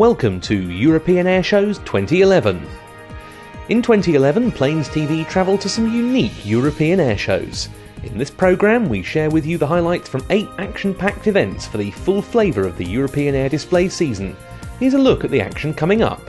Welcome to European Airshows 2011. In 2011, Plains TV travelled to some unique European airshows. In this programme, we share with you the highlights from 8 action-packed events for the full flavour of the European Air Display season. Here's a look at the action coming up.